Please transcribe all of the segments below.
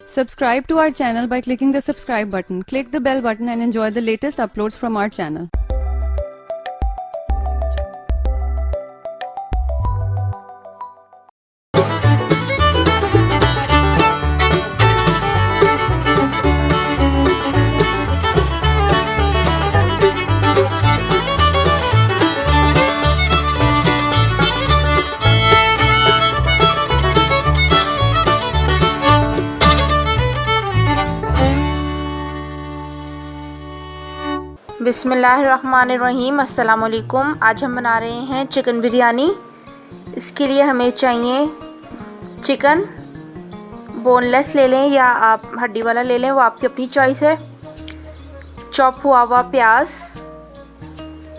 Subscribe to our channel by clicking the subscribe button. Click the bell button and enjoy the latest uploads from our channel. बिस्मिल्लाहिर्रहमानिर्रहीम। अस्सलाम वालेकुम। आज हम बना रहे हैं चिकन बिरयानी। इसके लिए हमें चाहिए चिकन, बोनलेस ले लें या आप हड्डी वाला ले लें, वो आपकी अपनी चॉइस है। चॉप हुआ हुआ प्याज,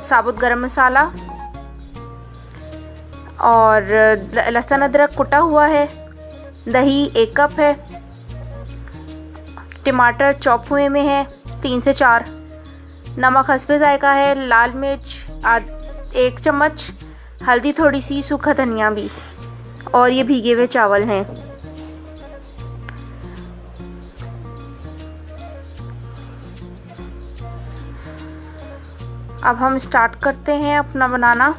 साबुत गरम मसाला और लहसुन अदरक कुटा हुआ है। दही 1 कप है। टमाटर चॉप हुए में है 3 से 4। नमक हस्बे जायका है। लाल मिर्च 1 चम्मच, हल्दी थोड़ी सी, सूखा धनिया भी, और ये भीगे हुए चावल हैं। अब हम स्टार्ट करते हैं अपना बनाना।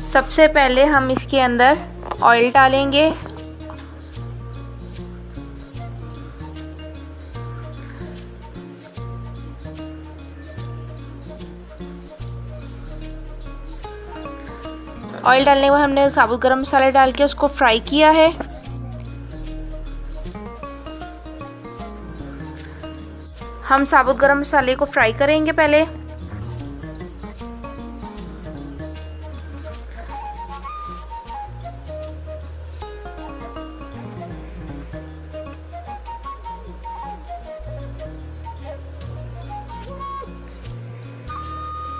सबसे पहले हम इसके अंदर ऑयल डालेंगे। ऑयल डालने के बाद हमने साबुत गरम मसाला डाल के उसको फ्राई किया है। हम साबुत गरम मसाले को फ्राई करेंगे पहले।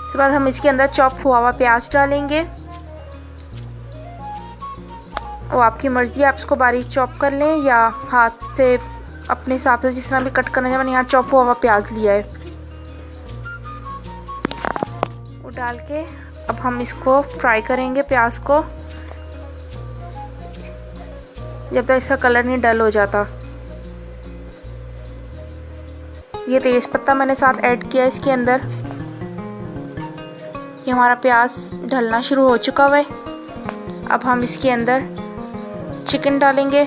उसके बाद हम इसके अंदर चॉप हुआ हुआ प्याज डालेंगे। वो आपकी मर्ज़ी है, आप इसको बारीक चॉप कर लें या हाथ से अपने हिसाब से जिस तरह भी कट करना है। मैंने यहाँ चॉप हुआ हुआ प्याज लिया है। वो डाल के अब हम इसको फ्राई करेंगे प्याज को, जब तक इसका कलर नहीं डल हो जाता। ये तेज़ पत्ता मैंने साथ ऐड किया इसके अंदर। ये हमारा प्याज ढलना शुरू हो चुका है। अब हम इसके अंदर चिकन डालेंगे।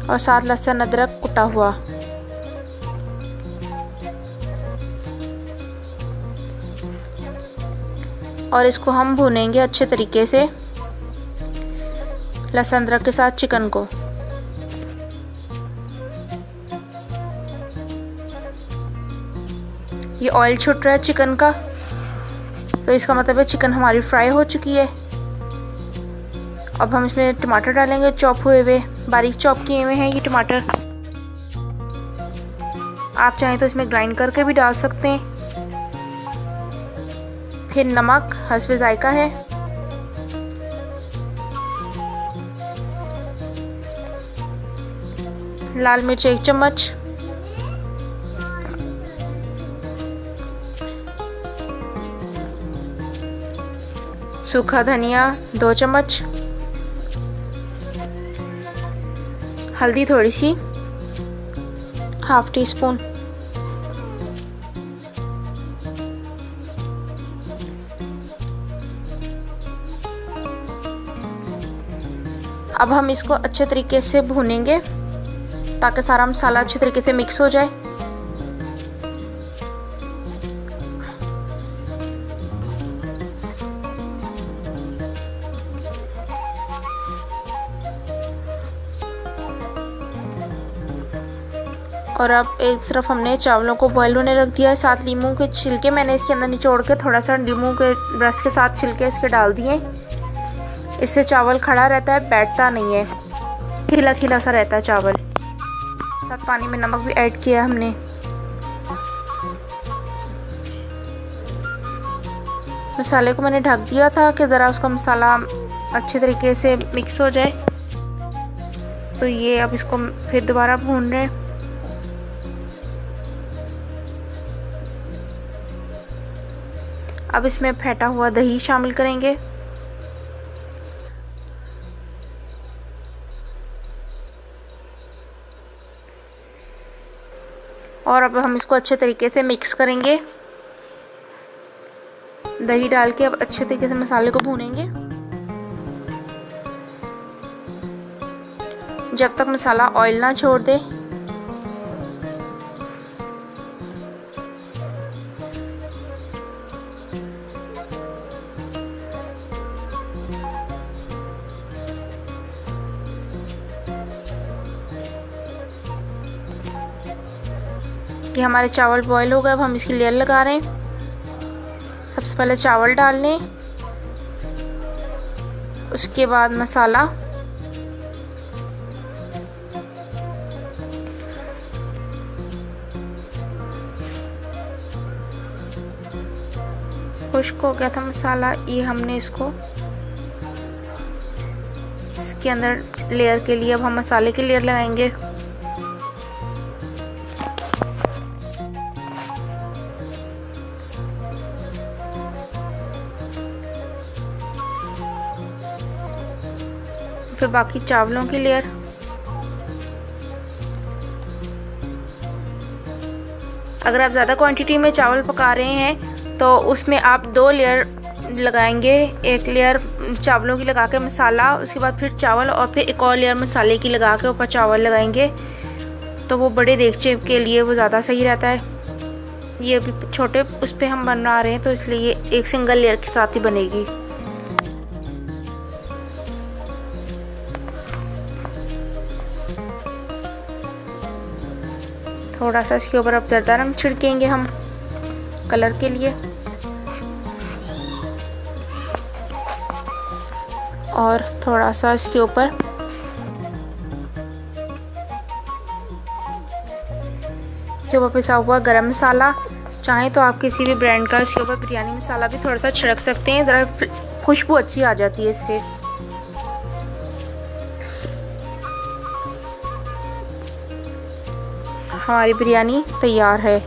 और साथ लहसुन अदरक कुटा हुआ। और इसको हम भूनेंगे अच्छे तरीके से, लहसुन अदरक के साथ चिकन को। ये ऑयल छूट रहा है चिकन का, तो इसका मतलब है चिकन हमारी फ्राई हो चुकी है। अब हम इसमें टमाटर डालेंगे, चॉप हुए हुए, बारीक चॉप किए हुए हैं ये टमाटर। आप चाहें तो इसमें ग्राइंड करके भी डाल सकते हैं। फिर नमक हस्बे जायका है। लाल मिर्च 1 चम्मच, सूखा धनिया 2 चम्मच, हल्दी थोड़ी सी, ½ टीस्पून, अब हम इसको अच्छे तरीके से भूनेंगे ताकि सारा मसाला अच्छे तरीके से मिक्स हो जाए। और अब एक तरफ हमने चावलों को बॉयल होने रख दिया है। 7 नींबू के छिलके मैंने इसके अंदर निचोड़ के थोड़ा सा नींबू के रस के साथ छिलके इसके डाल दिए। इससे चावल खड़ा रहता है, बैठता नहीं है, खिला खिला सा रहता है चावल। साथ पानी में नमक भी ऐड किया हमने। मसाले को मैंने ढक दिया था कि ज़रा उसका मसाला अच्छे तरीके से मिक्स हो जाए। तो ये अब इसको फिर दोबारा भून रहे हैं। अब इसमें फेंटा हुआ दही शामिल करेंगे। और अब हम इसको अच्छे तरीके से मिक्स करेंगे। दही डाल के अब अच्छे तरीके से मसाले को भूनेंगे जब तक मसाला ऑयल ना छोड़ दे। ये हमारे चावल बॉईल हो गए। अब हम इसकी लेयर लगा रहे हैं। सबसे पहले चावल डाल लें, उसके बाद मसाला, खुश्क हो गया था मसाला। ये हमने इसको इसके अंदर लेयर के लिए अब हम मसाले की लेयर लगाएंगे। फिर बाकी चावलों की लेयर। अगर आप ज़्यादा क्वांटिटी में चावल पका रहे हैं तो उसमें आप 2 लेयर लगाएंगे। एक लेयर चावलों की लगा के मसाला, उसके बाद फिर चावल, और फिर एक और लेयर मसाले की लगा के ऊपर चावल लगाएंगे। तो वो बड़े देगचे के लिए वो ज़्यादा सही रहता है। ये अभी छोटे उस पर हम बना रहे हैं तो इसलिए ये एक सिंगल लेयर के साथ ही बनेगी। थोड़ा सा इसके ऊपर अब जर्दा रंग छिड़केंगे हम कलर के लिए, और थोड़ा सा इसके ऊपर पिसा हुआ गरम मसाला। चाहें तो आप किसी भी ब्रांड का इसके ऊपर बिरयानी मसाला भी थोड़ा सा छिड़क सकते हैं, ज़रा खुशबू अच्छी आ जाती है इससे। हमारी बिरयानी तैयार है।